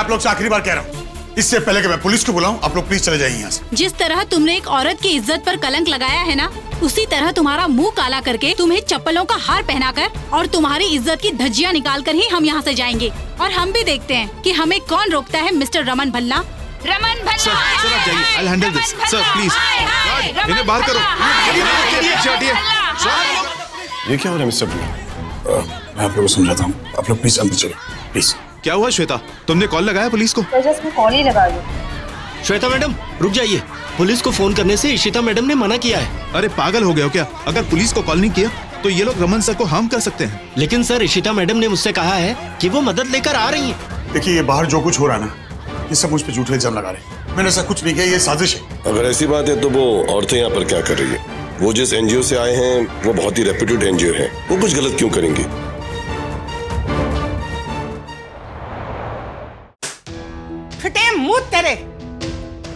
आप लोग से आखिरी बार कह रहा हूँ, इससे पहले कि मैं पुलिस को बुलाऊं, आप लोग प्लीज चले जाइए यहाँ से। जिस तरह तुमने एक औरत की इज्जत पर कलंक लगाया है ना, उसी तरह तुम्हारा मुंह काला करके तुम्हें चप्पलों का हार पहनाकर और तुम्हारी इज्जत की धज्जियां निकालकर ही हम यहाँ से जाएंगे। और हम भी देखते हैं कि हमें कौन रोकता है। मिस्टर रमन भल्ला। रमन भल्ला। सर आप जाइए, I'll handle this. Sir please इन्हें बाहर करो। ये क्या हो रहा है मिस्टर भल्ला? मैं आप लोगों को समझाता हूँ, आप लोग प्लीज अंदर चलो प्लीज। क्या हुआ श्वेता, तुमने कॉल लगाया पुलिस को? कॉल ही लगा दिया। श्वेता मैडम रुक जाइए, पुलिस को फोन करने से इशिता मैडम ने मना किया है। अरे पागल हो गए हो क्या? अगर पुलिस को कॉल नहीं किया तो ये लोग रमन सर को हार्म कर सकते हैं। लेकिन सर इशिता मैडम ने मुझसे कहा है कि वो मदद लेकर आ रही हैं। देखिए, ये बाहर जो कुछ हो रहा है ना, ये सब मुझ पे झूठे इल्जाम लगा रहे हैं। मैंने ऐसा कुछ नहीं किया, ये साजिश है। अगर ऐसी बात है तो वो औरतें यहाँ पर क्या कर रही है? वो जिस एनजीओ से आए हैं वो बहुत ही रेप्यूटेड एनजीओ है, वो कुछ गलत क्यों करेंगे? फटे मुंह तेरे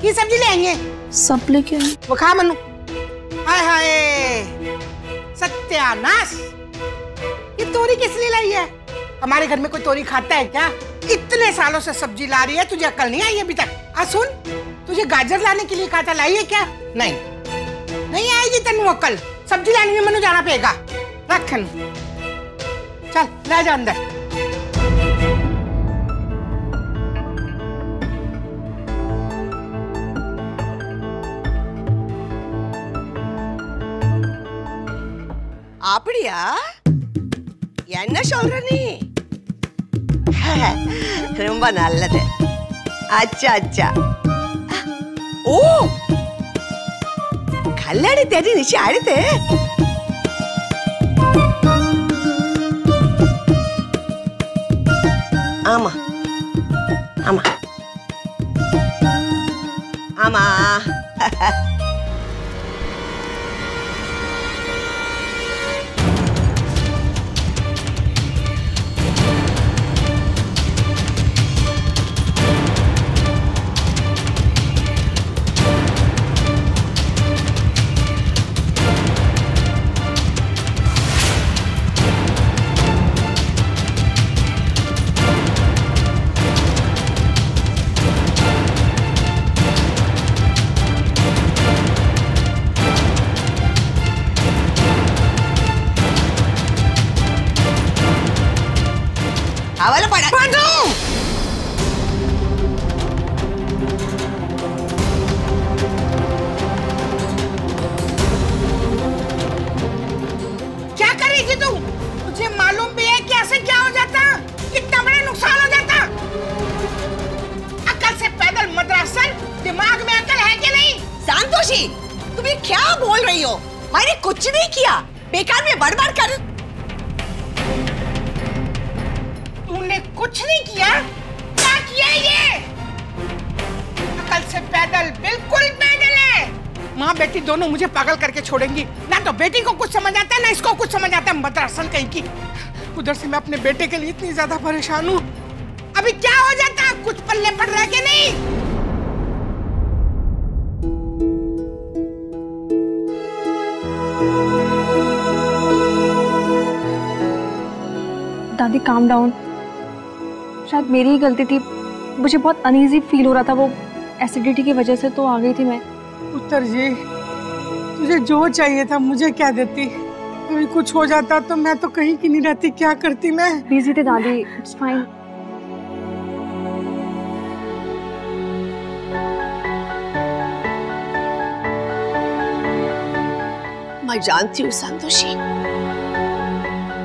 की सब्जी ले आएंगे? सब लेके आए। वो खा मनु। हाय हाय सत्यानाश, ये तोरी किस लिए लाई है? हमारे घर में कोई तोरी खाता है क्या? इतने सालों से सब्जी ला रही है, तुझे अकल नहीं आई अभी तक? सुन, तुझे गाजर लाने के लिए कहा था, लाई है क्या? नहीं आएगी तेनू अकल। सब्जी लाने में मनु जाना पड़ेगा। रखन चल ले जा अंदर। அப்படியா? என்ன சொல்ற நீ? ரொம்ப நல்லது. அச்சா அச்சா. ஓ கல்லடி தேடி நிச்சு அழுது. ஆமா ஆமா ஆமா. क्या करेगी तू? मुझे मालूम भी है कैसे क्या हो जाता, कितना बड़ा नुकसान हो जाता। अकल से पैदल मद्रासन, दिमाग में अकल है कि नहीं? संतोषी, तुम ये क्या बोल रही हो? मैंने कुछ नहीं किया, बेकार में बड़बड़ कर। तूने कुछ नहीं किया? क्या किया ये? अकल से पैदल, बिल्कुल पैदल है। माँ बेटी दोनों मुझे पागल करके छोड़ेंगी। ना तो बेटी को कुछ समझ आता है, ना इसको कुछ समझ आता है। मद्रासन कहीं की। उधर से मैं अपने बेटे के लिए इतनी ज्यादा परेशान हूँ। अभी क्या हो जाता? कुछ पल्ले पड़ रहा है कि नहीं? दादी काम डाउन, शायद मेरी ही गलती थी। मुझे बहुत अनईजी फील हो रहा था, वो एसिडिटी की वजह से तो आ गई थी मैं। उत्तर जी, तुझे जो चाहिए था मुझे क्या देती? कभी कुछ हो जाता तो मैं तो कहीं की नहीं रहती। क्या करती मैं? बिजी थे दादी, इट्स फाइन। मैं जानती हूँ संतोषी,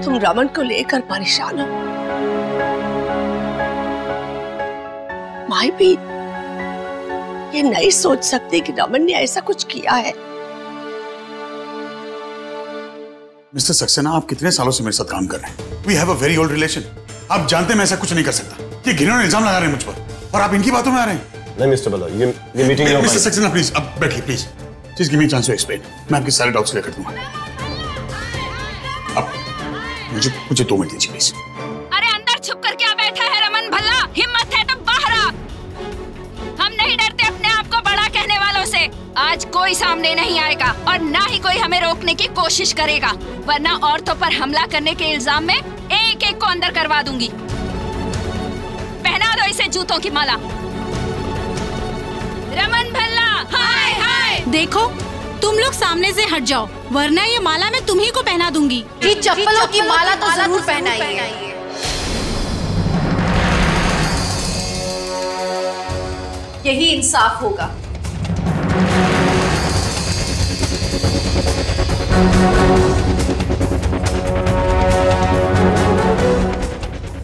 तुम रमन को लेकर परेशान हो। मैं भी ये नहीं सोच सकती कि रमन ने ऐसा कुछ किया है। मिस्टर सक्सेना, आप कितने सालों से मेरे साथ काम कर रहे हैं? We have a very old relation. आप जानते हैं मैं ऐसा कुछ नहीं कर सकता। ये घिनौने इल्जाम लगा रहे हैं मुझ पर और आप इनकी बातों में आ रहे हैं। नहीं मिस्टर भल्ला, ये मीटिंग मिस्टर सक्सेना प्लीज अब बैठिए please. Please give me chance to explain. मैं आपके सारे डाउट्स क्लियर कर दूंगा। अब मुझे 2 मिनट दीजिए प्लीज। अरे अंदर छुप कर क्या बैठा है रमन भल्ला? हिम्मत है तो बाहर आ। हम नहीं डरते अपने आप को बड़ा कहने वालों से। आज कोई सामने नहीं आएगा और ना ही कोई हमें रोकने की कोशिश करेगा, वरना औरतों पर हमला करने के इल्जाम में एक एक को अंदर करवा दूंगी। पहना दो इसे जूतों की माला। रमन भल्ला, हाय हाय। देखो तुम लोग सामने से हट जाओ, वरना ये माला मैं तुम्ही को पहना दूंगी। जी चप्पलों की माला तो जरूर पहनाइए। यही इंसाफ होगा।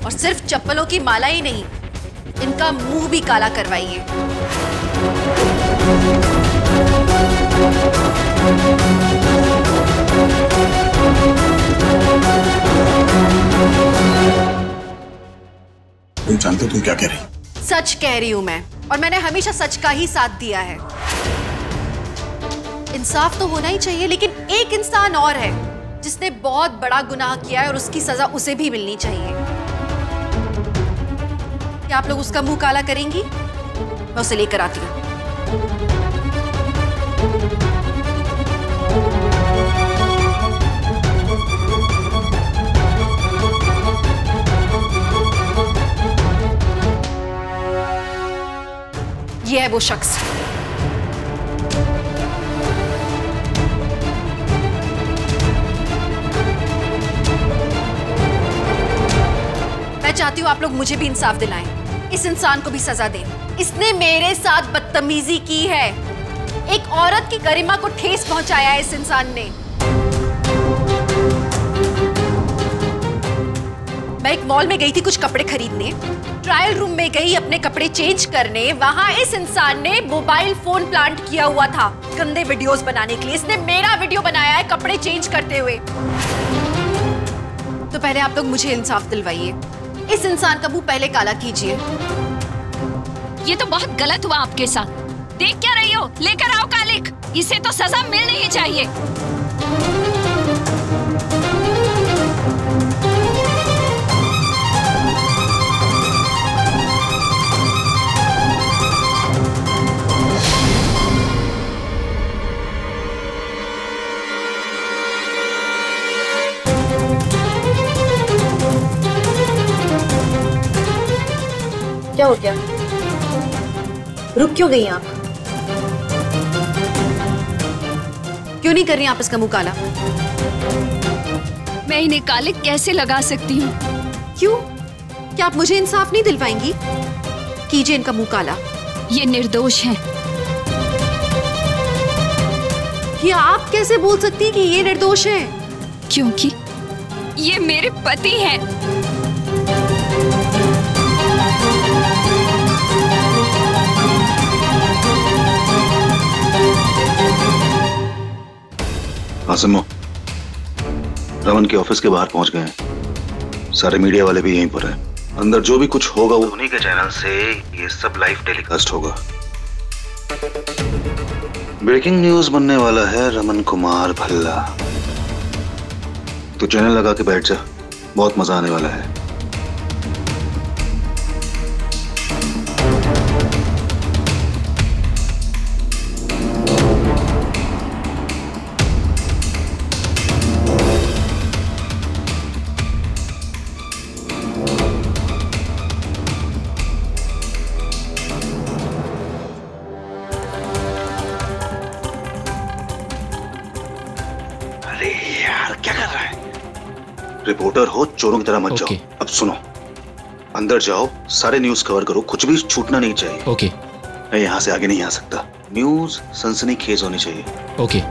और सिर्फ चप्पलों की माला ही नहीं, इनका मुंह भी काला करवाइए। तुम जानते हो तुम क्या कह रही? सच कह रही हूं मैं, और मैंने हमेशा सच का ही साथ दिया है। इंसाफ तो होना ही चाहिए, लेकिन एक इंसान और है जिसने बहुत बड़ा गुनाह किया है और उसकी सजा उसे भी मिलनी चाहिए। क्या आप लोग उसका मुंह काला करेंगी? मैं उसे लेकर आती हूँ। ये है वो शख्स। मैं चाहती हूं आप लोग मुझे भी इंसाफ दिलाएं, इस इंसान को भी सजा दें। इसने मेरे साथ बदतमीजी की है, एक औरत की गरिमा को ठेस पहुंचाया है इस इंसान ने। मैं एक मॉल में गई थी कुछ कपड़े खरीदने, ट्रायल रूम में गई अपने कपड़े चेंज करने, वहां इस इंसान ने मोबाइल फोन प्लांट किया हुआ था गंदे वीडियोस बनाने के लिए। इसने मेरा वीडियो बनाया है कपड़े चेंज करते हुए। तो पहले आप लोग मुझे इंसाफ दिलवाइए, इस इंसान का मुंह पहले काला कीजिए। ये तो बहुत गलत हुआ आपके साथ। देख क्या रही हो? लेकर आओ कालिक, इसे तो सजा मिलनी ही चाहिए। क्या हो गया? रुक क्यों गई आप? क्यों नहीं कर रही आप इसका मुंह काला? मैं इन्हें कालिक कैसे लगा सकती हूँ? क्यों? क्या आप मुझे इंसाफ नहीं दिलवाएंगी? कीजिए इनका मुंह काला। ये निर्दोष हैं। ये आप कैसे बोल सकती हैं कि ये निर्दोष हैं? क्योंकि ये मेरे पति हैं। आसिमो, रमन के ऑफिस के बाहर पहुंच गए हैं। सारे मीडिया वाले भी यहीं पर हैं। अंदर जो भी कुछ होगा वो उन्हीं के चैनल से ये सब लाइव टेलीकास्ट होगा। ब्रेकिंग न्यूज बनने वाला है रमन कुमार भल्ला। तो चैनल लगा के बैठ जा, बहुत मजा आने वाला है। रिपोर्टर हो, चोरों की तरह मत जाओ। अब सुनो, अंदर जाओ, सारे न्यूज कवर करो, कुछ भी छूटना नहीं चाहिए। ओके। मैं यहाँ से आगे नहीं आ सकता। न्यूज सनसनीखेज होनी चाहिए। ओके।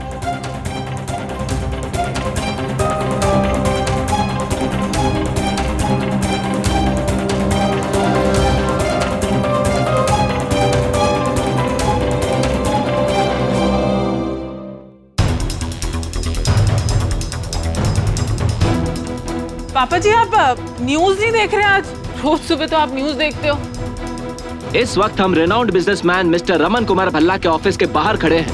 पापा जी आप न्यूज नहीं देख रहे आज? रोज सुबह तो आप न्यूज देखते हो। इस वक्त हम renowned businessman mister Raman Kumar Bhalla के ऑफिस के बाहर खड़े हैं।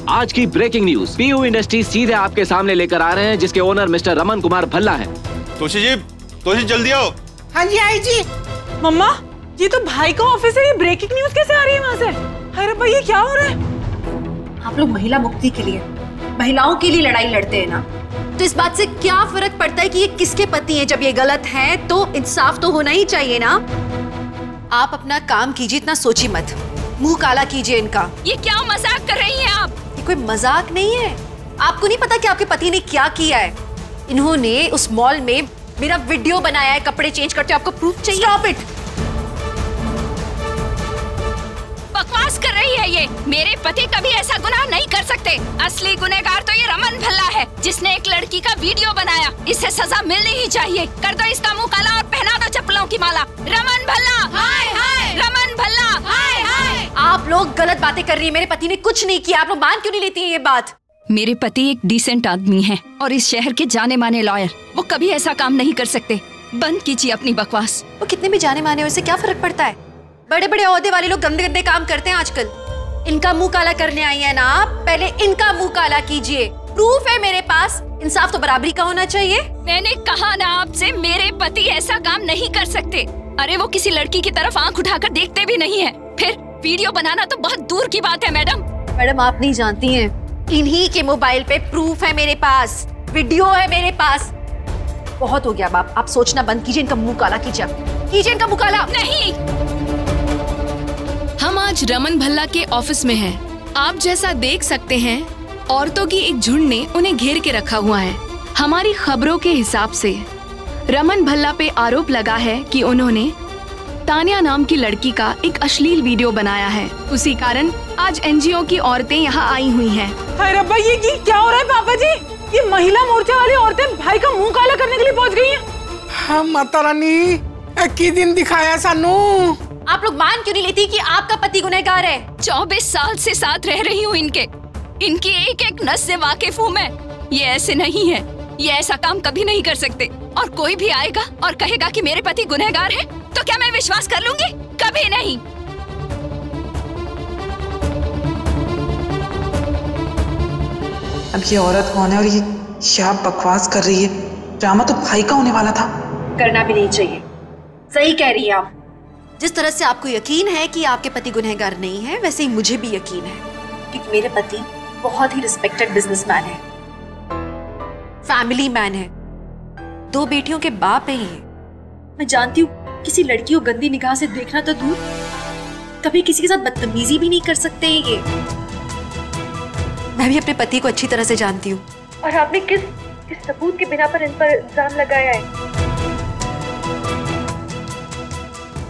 आज की ब्रेकिंग न्यूज पीयू इंडस्ट्री सीधे आपके सामने लेकर आ रहे हैं, जिसके ओनर मिस्टर रमन कुमार भल्ला है। तोशी जी जल्दी आओ। हाँ जी आई जी। मम्मा, ये तो भाई का ऑफिस है, ये ब्रेकिंग न्यूज कैसे आ रही है वहाँ से? अरे भाई ये क्या हो रहा है? आप लोग महिला मुक्ति के लिए, महिलाओं के लिए लड़ाई लड़ते हैं ना, तो इस बात से क्या फर्क पड़ता है कि ये किसके पति हैं? जब ये गलत है तो इंसाफ तो होना ही चाहिए ना। आप अपना काम कीजिए, इतना सोचिए मत। मुंह काला कीजिए इनका। ये क्या मजाक कर रही हैं आप? ये कोई मजाक नहीं है। आपको नहीं पता कि आपके पति ने क्या किया है? इन्होंने उस मॉल में मेरा वीडियो बनाया है कपड़े चेंज करते। आपको प्रूफ चाहिए? Stop it. बकवास कर रही है ये। मेरे पति कभी ऐसा गुनाह नहीं कर सकते। असली गुनहगार तो ये रमन भल्ला है, जिसने एक लड़की का वीडियो बनाया। इसे सजा मिलनी ही चाहिए। कर दो इसका मुंह काला और पहना दो चप्पलों की माला। रमन भल्ला, हाय हाय। रमन भल्ला, हाय हाय। आप लोग गलत बातें कर रही है। मेरे पति ने कुछ नहीं किया। आप लोग मान क्यों नहीं लेती है ये बात? मेरे पति एक डिसेंट आदमी है और इस शहर के जाने माने लॉयर। वो कभी ऐसा काम नहीं कर सकते। बंद कीजिए अपनी बकवास। वो कितने भी जाने माने, उससे क्या फर्क पड़ता है? बड़े बड़े ओहदे वाले लोग गंदे गंदे काम करते हैं आजकल। इनका मुंह काला करने आई है ना आप? पहले इनका मुंह काला कीजिए। प्रूफ है मेरे पास। इंसाफ तो बराबरी का होना चाहिए। मैंने कहा ना आपसे, मेरे पति ऐसा काम नहीं कर सकते। अरे वो किसी लड़की की तरफ आंख उठाकर देखते भी नहीं है। फिर वीडियो बनाना तो बहुत दूर की बात है मैडम। मैडम आप नहीं जानती हैं, इन्हीं के मोबाइल पे प्रूफ है मेरे पास, वीडियो है मेरे पास। बहुत हो गया बाप, आप सोचना बंद कीजिए। इनका मुंह काला कीजिए, कीजिए इनका मुंह काला। नहीं। हम आज रमन भल्ला के ऑफिस में हैं। आप जैसा देख सकते हैं, औरतों की एक झुंड ने उन्हें घेर के रखा हुआ है। हमारी खबरों के हिसाब से रमन भल्ला पे आरोप लगा है कि उन्होंने तानिया नाम की लड़की का एक अश्लील वीडियो बनाया है। उसी कारण आज एनजीओ की औरतें यहाँ आई हुई हैं। हाय रब्बा, ये क्या हो रहा है पापा जी? ये महिला मोर्चा वाली औरतें भाई का मुंह काला करने के लिए पहुँच गई हैं। हाँ माता रानी, की दिन दिखाया सानू। आप लोग मान क्यों नहीं लेती कि आपका पति गुनहगार है? 24 साल से साथ रह रही हूँ इनकी एक एक नस से वाकिफ हूँ मैं। ये ऐसे नहीं है, ये ऐसा काम कभी नहीं कर सकते। और कोई भी आएगा और कहेगा कि मेरे पति गुनहगार है, तो क्या मैं विश्वास कर लूंगी? कभी नहीं। अब ये औरत कौन है और ये क्या बकवास कर रही है? ड्रामा तो भाई का होने वाला था। करना भी नहीं चाहिए। सही कह रही है आप। जिस तरह से आपको यकीन है कि आपके पति गुनहगार नहीं है, वैसे ही मुझे भी यकीन है कि मेरे पति बहुत ही रिस्पेक्टेड बिजनेसमैन है, फैमिली मैन है, 2 बेटियों के बाप हैं ये। मैं जानती हूँ किसी लड़की को गंदी निगाह से देखना तो दूर, कभी किसी के साथ बदतमीजी भी नहीं कर सकते हैं ये। मैं भी अपने पति को अच्छी तरह से जानती हूँ। और आपने किस सबूत के बिना पर इन पर इल्जाम लगाया है?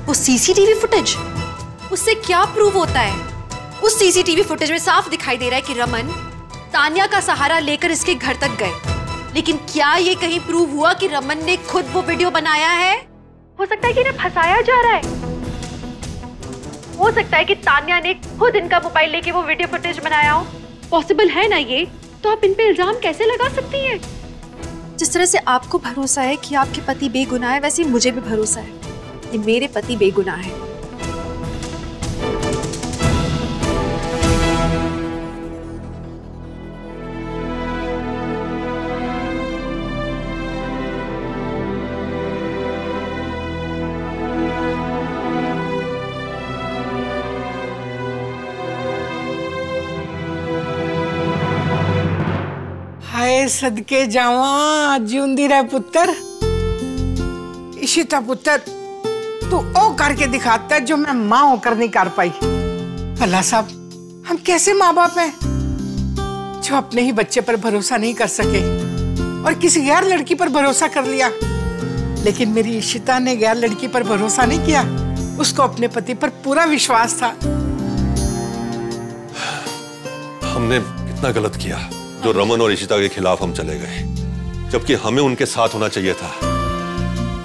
वो सीसीटीवी फुटेज, उससे क्या प्रूव होता है? उस सीसीटीवी फुटेज में साफ दिखाई दे रहा है कि रमन तानिया का सहारा लेकर इसके घर तक गए। लेकिन क्या ये कहीं प्रूव हुआ कि रमन ने खुद वो वीडियो बनाया है? हो सकता है कि इन्हें फंसाया जा रहा है। हो सकता है कि तानिया ने खुद इनका मोबाइल लेके वो वीडियो फुटेज बनाया हो। पॉसिबल है ना ये? तो आप इन पे इल्जाम कैसे लगा सकती हैं? जिस तरह से आपको भरोसा है कि आपके पति बेगुनाह है, वैसे मुझे भी भरोसा है कि मेरे पति बेगुनाह है। हाय सदके जावा, जिउंदी रह पुत्र। इशिता पुत्र, तू ओ करके दिखाता है जो मैं माँ होकर नहीं कर पाई। अल्लाह साहब, हम कैसे माँ बाप हैं जो अपने ही बच्चे पर भरोसा नहीं कर सके और किसी गैर लड़की पर भरोसा कर लिया। लेकिन मेरी इशिता ने गैर लड़की पर भरोसा नहीं किया, उसको अपने पति पर पूरा विश्वास था। हमने कितना गलत किया जो रमन और इशिता के खिलाफ हम चले गए, जबकि हमें उनके साथ होना चाहिए था।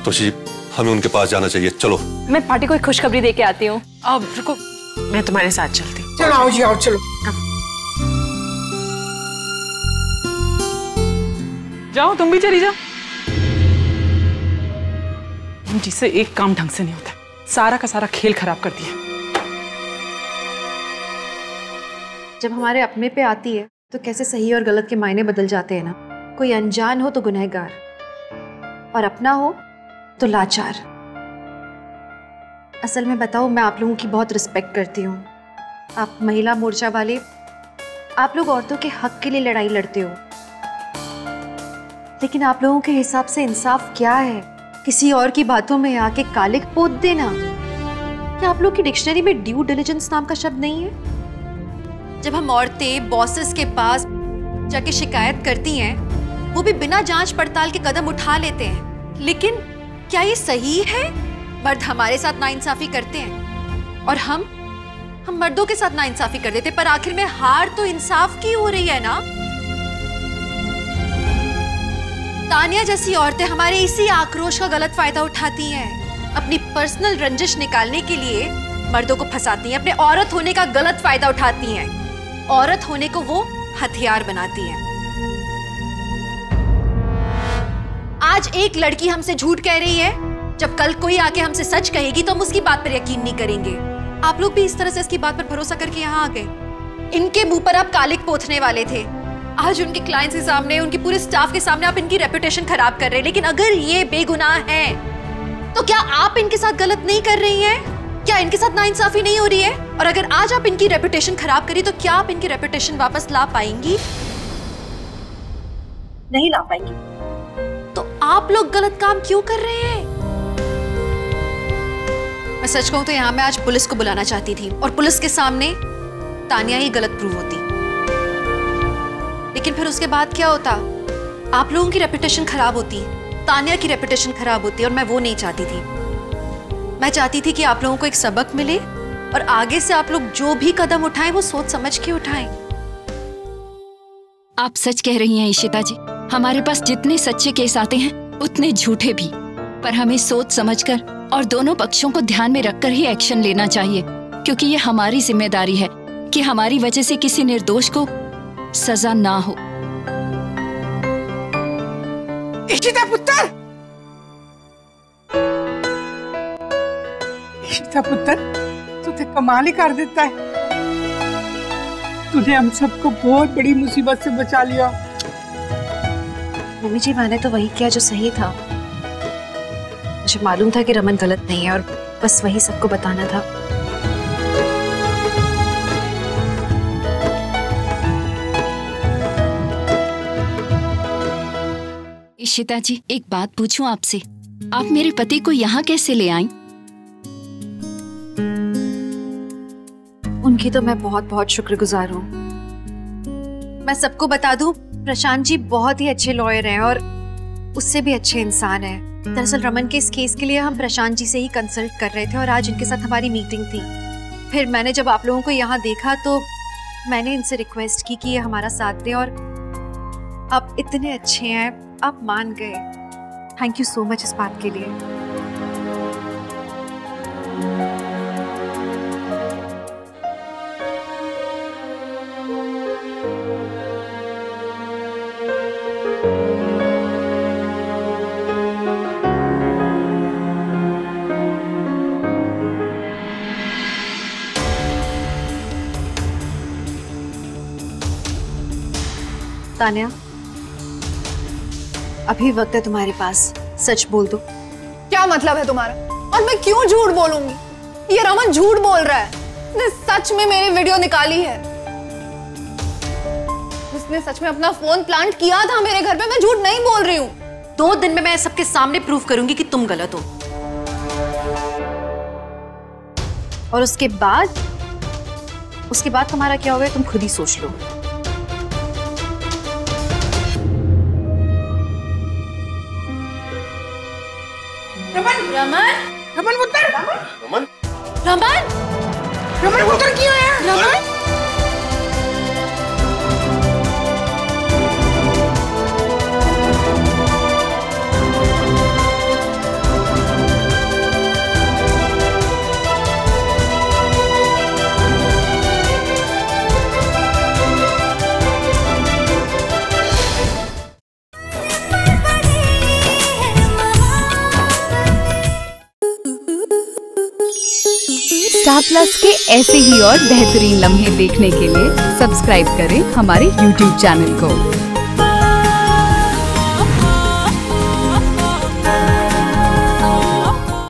तोशी, हमें उनके पास जाना चाहिए। चलो, मैं पार्टी को एक खुशखबरी दे के आती हूँ। अब रुको, मैं तुम्हारे साथ चलती। चलो आओ जी, आओ चलो। जाओ, तुम भी चली जाओ। जिससे एक काम ढंग से नहीं होता, सारा का सारा खेल खराब कर दिया। जब हमारे अपने पे आती है तो कैसे सही और गलत के मायने बदल जाते हैं ना। कोई अनजान हो तो गुनहगार और अपना हो तो लाचार। असल में बताऊं, मैं आप लोगों की बहुत रिस्पेक्ट करती हूँ। आप महिला मोर्चा वाले, आप लोग औरतों के हक के लिए लड़ाई लड़ते हो। लेकिन आप लोगों के हिसाब से इंसाफ क्या है? किसी और की बातों में आके कालिक पोत देना। क्या आप लोग की डिक्शनरी में ड्यू डिलिजेंस नाम का शब्द नहीं है? जब हम औरतें बॉसेस के पास जाके शिकायत करती हैं, वो भी बिना जांच पड़ताल के कदम उठा लेते हैं। लेकिन क्या ये सही है? मर्द हमारे साथ नाइंसाफी करते हैं और हम मर्दों के साथ नाइंसाफी कर देते, पर आखिर में हार तो इंसाफ की हो रही है ना। तानिया जैसी औरतें हमारे इसी आक्रोश का गलत फायदा उठाती हैं, अपनी पर्सनल रंजिश निकालने के लिए मर्दों को फंसाती हैं, अपने औरत होने का गलत फायदा उठाती हैं, औरत होने को वो हथियार बनाती हैं। आज एक लड़की हमसे झूठ कह रही है, जब कल कोई आके हमसे सच कहेगी तो हम उसकी बात पर यकीन नहीं करेंगे। आप लोग भी इस तरह से इसकी बात पर भरोसा करके यहाँ आ गए। इनके मुंह पर आप कालिक पोंछने वाले थे, आज उनके क्लाइंट्स के सामने, उनके पूरे स्टाफ के सामने आप इनकी रेपुटेशन खराब कर रहे हैं। लेकिन अगर ये बेगुनाह हैं, तो क्या आप इनके साथ गलत नहीं कर रही हैं? क्या इनके साथ नाइंसाफी नहीं हो रही है? और अगर आज आप इनकी रेपुटेशन खराब करी, तो क्या आप इनकी रेपुटेशन वापस ला पाएंगी? नहीं ला पाएंगी। तो आप लोग गलत काम क्यों कर रहे हैं? मैं सच कहूं तो यहाँ मैं आज पुलिस को बुलाना चाहती थी और पुलिस के सामने तानिया ही गलत प्रूव होती। लेकिन फिर उसके बाद क्या होता? आप लोगों की रेपुटेशन खराब होती, तानिया की रेपुटेशन खराब होती, और मैं वो नहीं चाहती थी। मैं चाहती थी कि आप लोगों को एक सबक मिले और आगे से आप लोग जो भी कदम उठाएं वो सोच समझ के उठाएं। आप सच कह रही हैं इशिता जी, हमारे पास जितने सच्चे केस आते हैं उतने झूठे भी, पर हमें सोच समझकर और दोनों पक्षों को ध्यान में रखकर ही एक्शन लेना चाहिए, क्योंकि ये हमारी जिम्मेदारी है कि हमारी वजह से किसी निर्दोष को सजा ना हो। इशिता पुत्र, इशिता पुत्र, तूने कमाल ही कर देता है। तूने हम सबको बहुत बड़ी मुसीबत से बचा लिया। मम्मी जी, मैंने तो वही किया जो सही था। मुझे मालूम था कि रमन गलत नहीं है और बस वही सबको बताना था। इशिता जी, एक बात पूछूं आपसे, आप मेरे पति को यहाँ कैसे ले आईं? उनकी तो मैं बहुत बहुत शुक्रगुजार हूँ। मैं सबको बता दूं, प्रशांत जी बहुत ही अच्छे लॉयर हैं और उससे भी अच्छे इंसान हैं। दरअसल रमन के इस केस के लिए हम प्रशांत जी से ही कंसल्ट कर रहे थे और आज उनके साथ हमारी मीटिंग थी। फिर मैंने जब आप लोगों को यहाँ देखा तो मैंने इनसे रिक्वेस्ट की कि ये हमारा साथ दें, और आप इतने अच्छे हैं, आप मान गए। थैंक यू सो मच इस बात के लिए। तानिया, अभी वक्त है तुम्हारे पास, सच बोल दो। क्या मतलब है तुम्हारा? और मैं क्यों झूठ बोलूंगी? ये रमन झूठ बोल रहा है। उसने सच में मेरी वीडियो निकाली है। उसने सच में अपना फोन प्लांट किया था मेरे घर पे। मैं झूठ नहीं बोल रही हूँ। 2 दिन में मैं सबके सामने प्रूव करूंगी कि तुम गलत हो, और उसके बाद तुम्हारा क्या होगा तुम खुद ही सोच लो। रमन पुत्र, रमन पुत्र क्यों है? रमन स्टार प्लस के ऐसे ही और बेहतरीन लम्हे देखने के लिए सब्सक्राइब करें हमारे YouTube चैनल को।